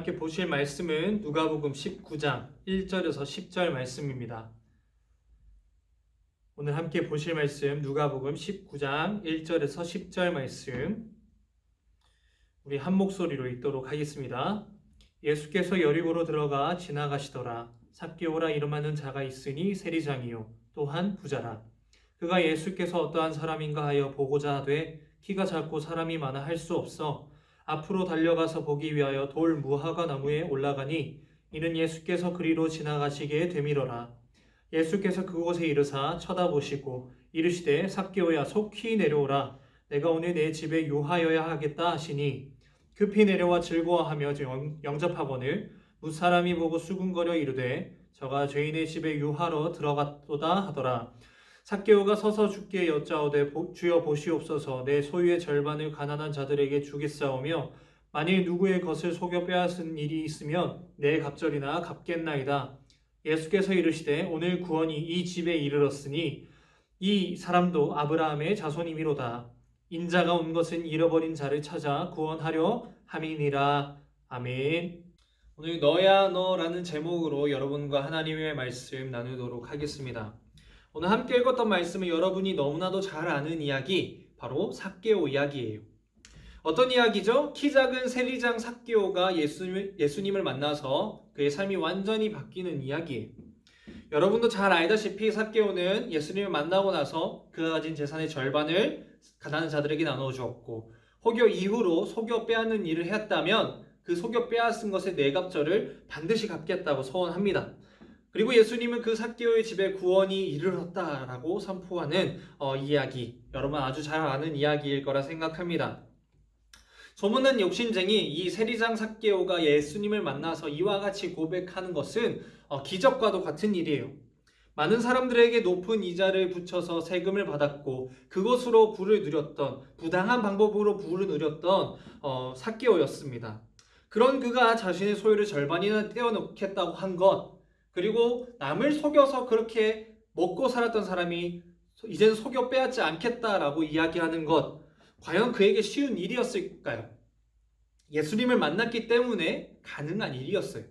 함께 보실 말씀은 누가복음 19장 1절에서 10절 말씀입니다. 오늘 함께 보실 말씀 누가복음 19장 1절에서 10절 말씀 우리 한 목소리로 읽도록 하겠습니다. 예수께서 여리고로 들어가 지나가시더라. 삭개오라 이름하는 자가 있으니 세리장이요 또한 부자라. 그가 예수께서 어떠한 사람인가 하여 보고자 하되 키가 작고 사람이 많아 할 수 없어 앞으로 달려가서 보기 위하여 돌 무화과 나무에 올라가니 이는 예수께서 그리로 지나가시기에 되밀어라. 예수께서 그곳에 이르사 쳐다보시고 이르시되 삭개오야 속히 내려오라. 내가 오늘 내 집에 유하여야 하겠다 하시니 급히 내려와 즐거워하며 영접하거늘 무사람이 보고 수군거려 이르되 저가 죄인의 집에 유하러 들어갔도다 하더라. 삭개오가 서서 주께 여짜오되 주여 보시옵소서 내 소유의 절반을 가난한 자들에게 주겠사오며 만일 누구의 것을 속여 빼앗은 일이 있으면 내 갑절이나 갚겠나이다. 예수께서 이르시되 오늘 구원이 이 집에 이르렀으니 이 사람도 아브라함의 자손이미로다. 인자가 온 것은 잃어버린 자를 찾아 구원하려 함이니라. 아멘. 오늘 너야 너라는 제목으로 여러분과 하나님의 말씀 나누도록 하겠습니다. 오늘 함께 읽었던 말씀은 여러분이 너무나도 잘 아는 이야기, 바로 삭개오 이야기예요. 어떤 이야기죠? 키 작은 세리장 삭개오가 예수님을 만나서 그의 삶이 완전히 바뀌는 이야기예요. 여러분도 잘 알다시피 삭개오는 예수님을 만나고 나서 그가 가진 재산의 절반을 가난한 자들에게 나누어 주었고 혹여 이후로 속여 빼앗는 일을 했다면 그 속여 빼앗은 것의 네 갑절을 반드시 갚겠다고 서원합니다. 그리고 예수님은 그 삭개오의 집에 구원이 이르렀다라고 선포하는 이야기, 여러분 아주 잘 아는 이야기일 거라 생각합니다. 소문난 욕심쟁이 이 세리장 삭개오가 예수님을 만나서 이와 같이 고백하는 것은 기적과도 같은 일이에요. 많은 사람들에게 높은 이자를 붙여서 세금을 받았고 그것으로 부를 누렸던, 부당한 방법으로 부를 누렸던 삭개오였습니다. 그런 그가 자신의 소유를 절반이나 떼어놓겠다고 한 것, 그리고 남을 속여서 그렇게 먹고 살았던 사람이 이제는 속여 빼앗지 않겠다라고 이야기하는 것, 과연 그에게 쉬운 일이었을까요? 예수님을 만났기 때문에 가능한 일이었어요.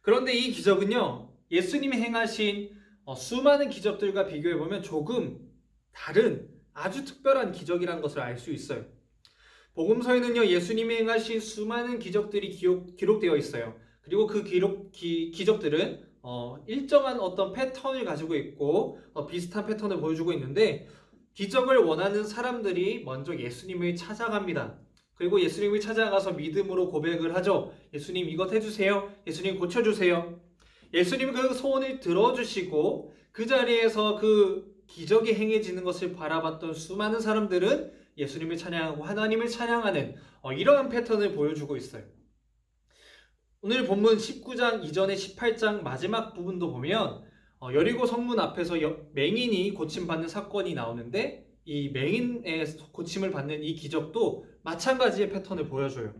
그런데 이 기적은요, 예수님이 행하신 수많은 기적들과 비교해보면 조금 다른 아주 특별한 기적이라는 것을 알 수 있어요. 복음서에는요, 예수님이 행하신 수많은 기적들이 기록되어 있어요. 그리고 그 기적들은 일정한 어떤 패턴을 가지고 있고 비슷한 패턴을 보여주고 있는데 기적을 원하는 사람들이 먼저 예수님을 찾아갑니다. 그리고 예수님을 찾아가서 믿음으로 고백을 하죠. 예수님 이것 해주세요. 예수님 고쳐주세요. 예수님은 그 소원을 들어주시고 그 자리에서 그 기적이 행해지는 것을 바라봤던 수많은 사람들은 예수님을 찬양하고 하나님을 찬양하는 이러한 패턴을 보여주고 있어요. 오늘 본문 19장 이전의 18장 마지막 부분도 보면 여리고 성문 앞에서 맹인이 고침받는 사건이 나오는데 이 맹인의 고침을 받는 이 기적도 마찬가지의 패턴을 보여줘요.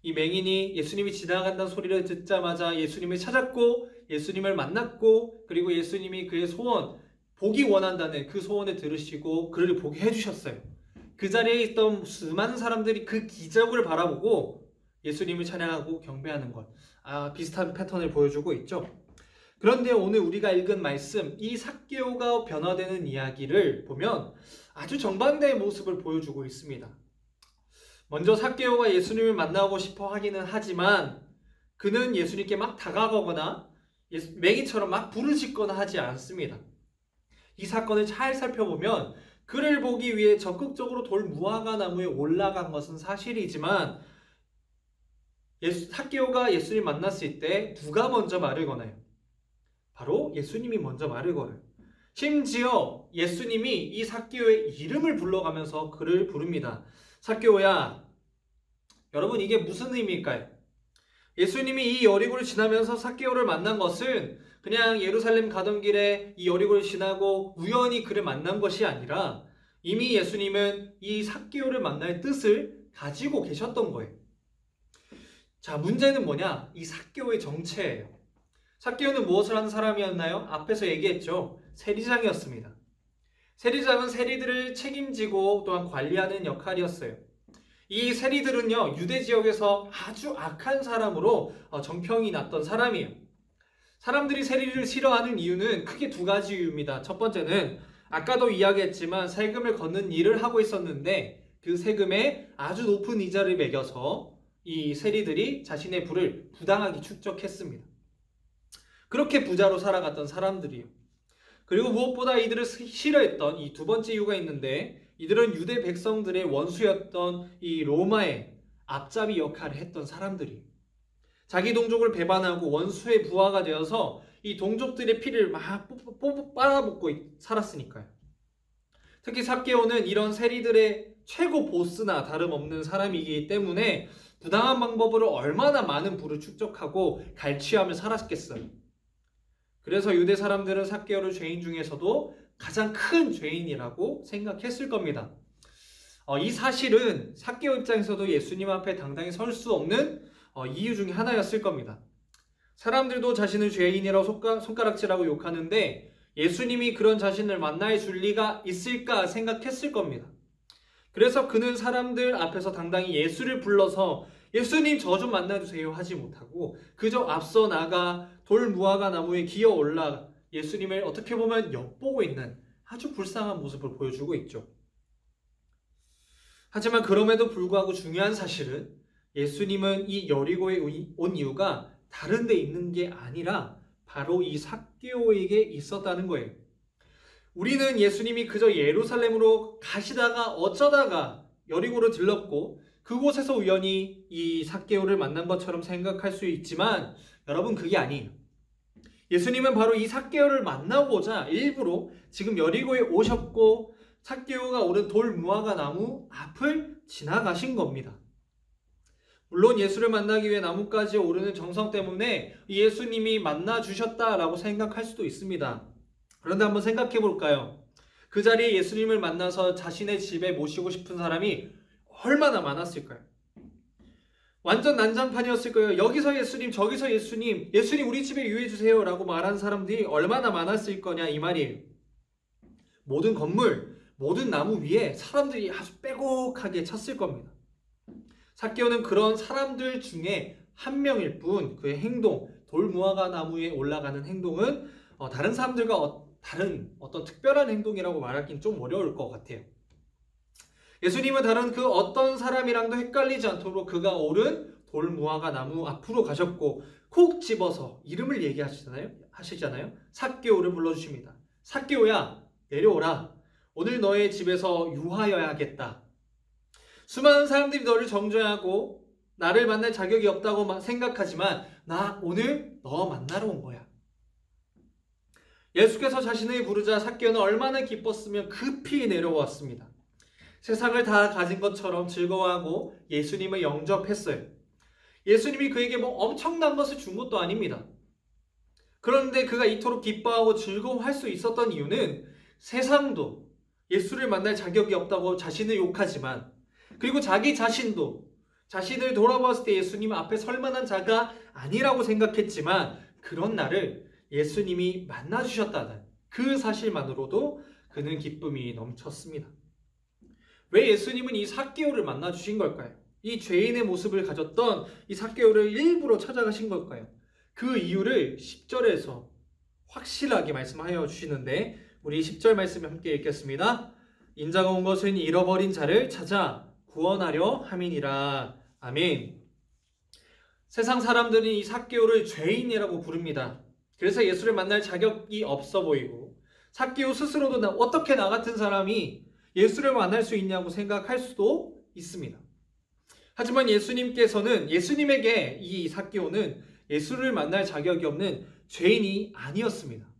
이 맹인이 예수님이 지나간다는 소리를 듣자마자 예수님을 찾았고 예수님을 만났고 그리고 예수님이 그의 소원, 보기 원한다는 그 소원을 들으시고 그를 보게 해주셨어요. 그 자리에 있던 수많은 사람들이 그 기적을 바라보고 예수님을 찬양하고 경배하는 것, 비슷한 패턴을 보여주고 있죠. 그런데 오늘 우리가 읽은 말씀, 이 삭개오가 변화되는 이야기를 보면 아주 정반대의 모습을 보여주고 있습니다. 먼저 삭개오가 예수님을 만나고 싶어 하기는 하지만 그는 예수님께 막 다가가거나 맹인처럼 막 부르짖거나 하지 않습니다. 이 사건을 잘 살펴보면 그를 보기 위해 적극적으로 돌 무화과 나무에 올라간 것은 사실이지만 삭개오가 예수님 만났을 때 누가 먼저 말을 거나요? 바로 예수님이 먼저 말을 걸어요. 심지어 예수님이 이 삭개오의 이름을 불러가면서 그를 부릅니다. 삭개오야, 여러분 이게 무슨 의미일까요? 예수님이 이 여리고를 지나면서 삭개오를 만난 것은 그냥 예루살렘 가던 길에 이 여리고를 지나고 우연히 그를 만난 것이 아니라 이미 예수님은 이 삭개오를 만날 뜻을 가지고 계셨던 거예요. 자, 문제는 뭐냐? 이 삭개오의 정체예요. 삭개오는 무엇을 하는 사람이었나요? 앞에서 얘기했죠. 세리장이었습니다. 세리장은 세리들을 책임지고 또한 관리하는 역할이었어요. 이 세리들은요, 유대 지역에서 아주 악한 사람으로 정평이 났던 사람이에요. 사람들이 세리를 싫어하는 이유는 크게 두 가지 이유입니다. 첫 번째는 아까도 이야기했지만 세금을 걷는 일을 하고 있었는데 그 세금에 아주 높은 이자를 매겨서 이 세리들이 자신의 부를 부당하게 축적했습니다. 그렇게 부자로 살아갔던 사람들이에요. 그리고 무엇보다 이들을 싫어했던 이 두 번째 이유가 있는데, 이들은 유대 백성들의 원수였던 이 로마의 앞잡이 역할을 했던 사람들이에요. 자기 동족을 배반하고 원수의 부하가 되어서 이 동족들의 피를 막 빨아먹고 살았으니까요. 특히 삭개오는 이런 세리들의 최고 보스나 다름없는 사람이기 때문에 부당한 방법으로 얼마나 많은 부를 축적하고 갈취하며 살았겠어요. 그래서 유대 사람들은 삭개오를 죄인 중에서도 가장 큰 죄인이라고 생각했을 겁니다. 이 사실은 삭개오 입장에서도 예수님 앞에 당당히 설 수 없는 이유 중에 하나였을 겁니다. 사람들도 자신을 죄인이라고 손가락질하고 욕하는데 예수님이 그런 자신을 만나해 줄 리가 있을까 생각했을 겁니다. 그래서 그는 사람들 앞에서 당당히 예수를 불러서 예수님 저 좀 만나주세요 하지 못하고 그저 앞서 나가 돌 무화과 나무에 기어 올라 예수님을 어떻게 보면 엿보고 있는 아주 불쌍한 모습을 보여주고 있죠. 하지만 그럼에도 불구하고 중요한 사실은 예수님은 이 여리고에 온 이유가 다른 데 있는 게 아니라 바로 이 삭개오에게 있었다는 거예요. 우리는 예수님이 그저 예루살렘으로 가시다가 어쩌다가 여리고로 들렀고 그곳에서 우연히 이 삭개오를 만난 것처럼 생각할 수 있지만 여러분, 그게 아니에요. 예수님은 바로 이 삭개오를 만나고자 일부러 지금 여리고에 오셨고 삭개오가 오른 돌 무화과 나무 앞을 지나가신 겁니다. 물론 예수를 만나기 위해 나무까지 오르는 정성 때문에 예수님이 만나주셨다라고 생각할 수도 있습니다. 그런데 한번 생각해 볼까요? 그 자리에 예수님을 만나서 자신의 집에 모시고 싶은 사람이 얼마나 많았을까요? 완전 난장판이었을 거예요. 여기서 예수님, 저기서 예수님, 예수님 우리 집에 유해주세요 라고 말한 사람들이 얼마나 많았을 거냐 이 말이에요. 모든 건물, 모든 나무 위에 사람들이 아주 빼곡하게 찼을 겁니다. 삭개오는 그런 사람들 중에 한 명일 뿐 그의 행동, 돌무화과 나무에 올라가는 행동은 다른 사람들과 다른 어떤 특별한 행동이라고 말하기는 좀 어려울 것 같아요. 예수님은 다른 그 어떤 사람이랑도 헷갈리지 않도록 그가 오른 돌무화과 나무 앞으로 가셨고 콕 집어서 이름을 얘기하시잖아요. 삭개오를 불러주십니다. 삭개오야, 내려오라. 오늘 너의 집에서 유하여야겠다. 수많은 사람들이 너를 정죄하고 나를 만날 자격이 없다고 생각하지만 나 오늘 너 만나러 온 거야. 예수께서 자신을 부르자 삭개오는 얼마나 기뻤으면 급히 내려왔습니다. 세상을 다 가진 것처럼 즐거워하고 예수님을 영접했어요. 예수님이 그에게 엄청난 것을 준 것도 아닙니다. 그런데 그가 이토록 기뻐하고 즐거워할 수 있었던 이유는 세상도 예수를 만날 자격이 없다고 자신을 욕하지만 그리고 자기 자신도 자신을 돌아보았을 때 예수님 앞에 설 만한 자가 아니라고 생각했지만 그런 나를 예수님이 만나주셨다는 그 사실만으로도 그는 기쁨이 넘쳤습니다. 왜 예수님은 이 삭개오를 만나주신 걸까요? 이 죄인의 모습을 가졌던 이 삭개오를 일부러 찾아가신 걸까요? 그 이유를 10절에서 확실하게 말씀하여 주시는데 우리 10절 말씀 함께 읽겠습니다. 인자가 온 것은 잃어버린 자를 찾아 구원하려 함이니라. 아멘. 세상 사람들은 이 삭개오를 죄인이라고 부릅니다. 그래서 예수를 만날 자격이 없어 보이고 삭개오 스스로도 어떻게 나 같은 사람이 예수를 만날 수 있냐고 생각할 수도 있습니다. 하지만 예수님에게 이 삭개오는 예수를 만날 자격이 없는 죄인이 아니었습니다.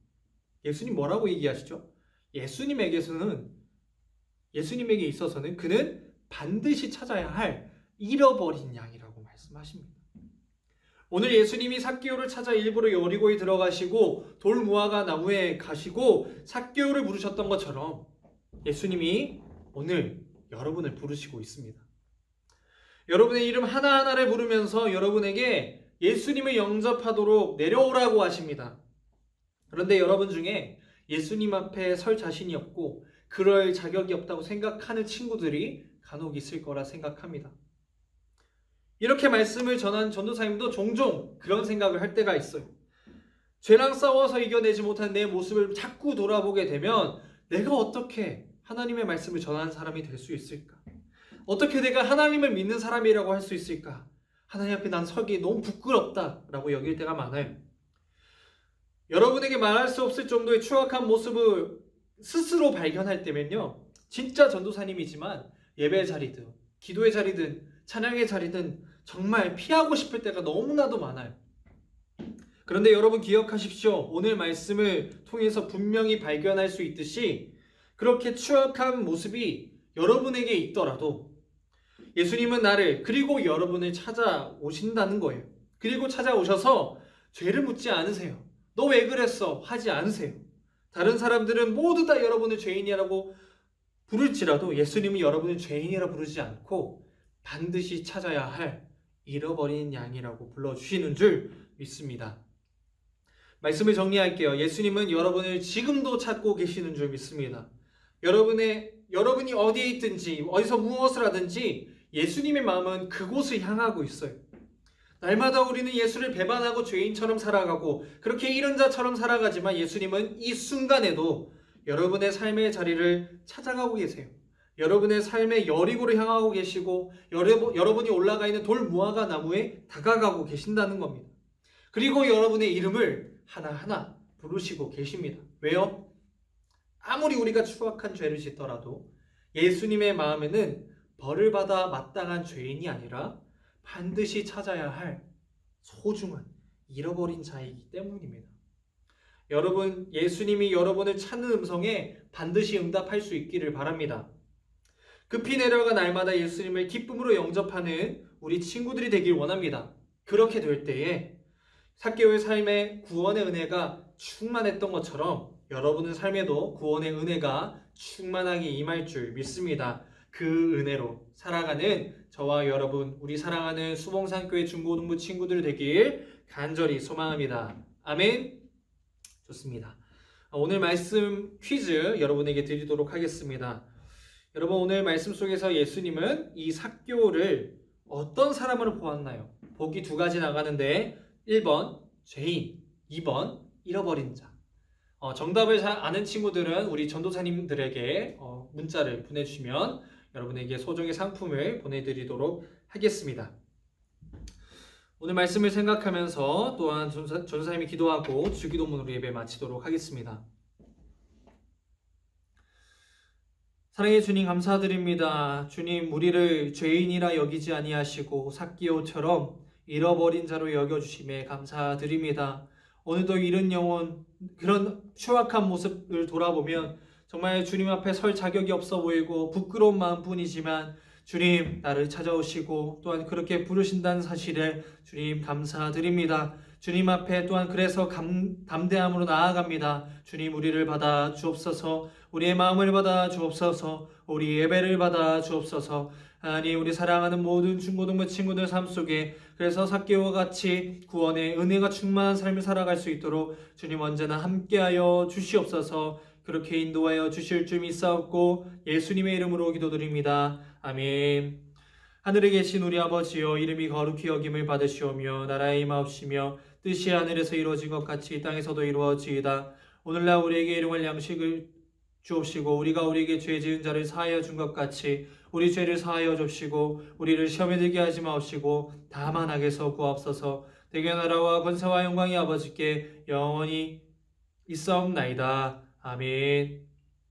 예수님 뭐라고 얘기하시죠? 예수님에게 있어서는 그는 반드시 찾아야 할 잃어버린 양이라고 말씀하십니다. 오늘 예수님이 삭개오를 찾아 일부러 여리고에 들어가시고 돌무화과 나무에 가시고 삭개오를 부르셨던 것처럼 예수님이 오늘 여러분을 부르시고 있습니다. 여러분의 이름 하나하나를 부르면서 여러분에게 예수님을 영접하도록 내려오라고 하십니다. 그런데 여러분 중에 예수님 앞에 설 자신이 없고 그럴 자격이 없다고 생각하는 친구들이 간혹 있을 거라 생각합니다. 이렇게 말씀을 전한 전도사님도 종종 그런 생각을 할 때가 있어요. 죄랑 싸워서 이겨내지 못한 내 모습을 자꾸 돌아보게 되면 내가 어떻게 하나님의 말씀을 전하는 사람이 될 수 있을까? 어떻게 내가 하나님을 믿는 사람이라고 할 수 있을까? 하나님 앞에 난 서기 너무 부끄럽다라고 여길 때가 많아요. 여러분에게 말할 수 없을 정도의 추악한 모습을 스스로 발견할 때면요, 진짜 전도사님이지만 예배의 자리든 기도의 자리든 찬양의 자리든 정말 피하고 싶을 때가 너무나도 많아요. 그런데 여러분 기억하십시오. 오늘 말씀을 통해서 분명히 발견할 수 있듯이 그렇게 추악한 모습이 여러분에게 있더라도 예수님은 나를 그리고 여러분을 찾아오신다는 거예요. 그리고 찾아오셔서 죄를 묻지 않으세요. 너 왜 그랬어? 하지 않으세요. 다른 사람들은 모두 다 여러분을 죄인이라고 부를지라도 예수님이 여러분을 죄인이라 부르지 않고 반드시 찾아야 할 잃어버린 양이라고 불러주시는 줄 믿습니다. 말씀을 정리할게요. 예수님은 여러분을 지금도 찾고 계시는 줄 믿습니다. 여러분이 어디에 있든지 어디서 무엇을 하든지 예수님의 마음은 그곳을 향하고 있어요. 날마다 우리는 예수를 배반하고 죄인처럼 살아가고 그렇게 잃은 자처럼 살아가지만 예수님은 이 순간에도 여러분의 삶의 자리를 찾아가고 계세요. 여러분의 삶의 여리고를 향하고 계시고 여러분이 올라가 있는 돌 무화과 나무에 다가가고 계신다는 겁니다. 그리고 여러분의 이름을 하나하나 부르시고 계십니다. 왜요? 아무리 우리가 추악한 죄를 짓더라도 예수님의 마음에는 벌을 받아 마땅한 죄인이 아니라 반드시 찾아야 할 소중한 잃어버린 자이기 때문입니다. 여러분, 예수님이 여러분을 찾는 음성에 반드시 응답할 수 있기를 바랍니다. 급히 내려가 날마다 예수님을 기쁨으로 영접하는 우리 친구들이 되길 원합니다. 그렇게 될 때에 삭개오의 삶에 구원의 은혜가 충만했던 것처럼 여러분의 삶에도 구원의 은혜가 충만하게 임할 줄 믿습니다. 그 은혜로 살아가는 저와 여러분, 우리 사랑하는 수봉산교회 중고등부 친구들 되길 간절히 소망합니다. 아멘. 좋습니다. 오늘 말씀 퀴즈 여러분에게 드리도록 하겠습니다. 여러분, 오늘 말씀 속에서 예수님은 이 삭개오를 어떤 사람으로 보았나요? 보기 두 가지 나가는데 1번 죄인, 2번 잃어버린 자. 정답을 잘 아는 친구들은 우리 전도사님들에게 문자를 보내주시면 여러분에게 소정의 상품을 보내드리도록 하겠습니다. 오늘 말씀을 생각하면서 또한 전도사님이 기도하고 주기도문으로 예배 마치도록 하겠습니다. 사랑의 주님, 감사드립니다. 주님, 우리를 죄인이라 여기지 아니하시고 삭개오처럼 잃어버린 자로 여겨주심에 감사드립니다. 오늘도 잃은 영혼, 그런 추악한 모습을 돌아보면 정말 주님 앞에 설 자격이 없어 보이고 부끄러운 마음뿐이지만 주님, 나를 찾아오시고 또한 그렇게 부르신다는 사실에 주님 감사드립니다. 주님 앞에 또한 그래서 담대함으로 나아갑니다. 주님, 우리를 받아 주옵소서. 우리의 마음을 받아 주옵소서. 우리 예배를 받아 주옵소서. 하나님, 우리 사랑하는 모든 중고등부 친구들 삶 속에 그래서 삭개오와 같이 구원의 은혜가 충만한 삶을 살아갈 수 있도록 주님 언제나 함께하여 주시옵소서. 그렇게 인도하여 주실 줄 믿사옵고 예수님의 이름으로 기도드립니다. 아멘. 하늘에 계신 우리 아버지여, 이름이 거룩히 여김을 받으시오며 나라의 임하옵시며 뜻이 하늘에서 이루어진 것 같이 땅에서도 이루어지이다. 오늘날 우리에게 일용할 양식을 주옵시고 우리가 우리에게 죄 지은 자를 사하여 준 것 같이 우리 죄를 사하여 줍시고 우리를 시험에 들게 하지 마옵시고 다만 악에서 구하옵소서. 대개 나라와 권세와 영광이 아버지께 영원히 있사옵나이다. 아멘.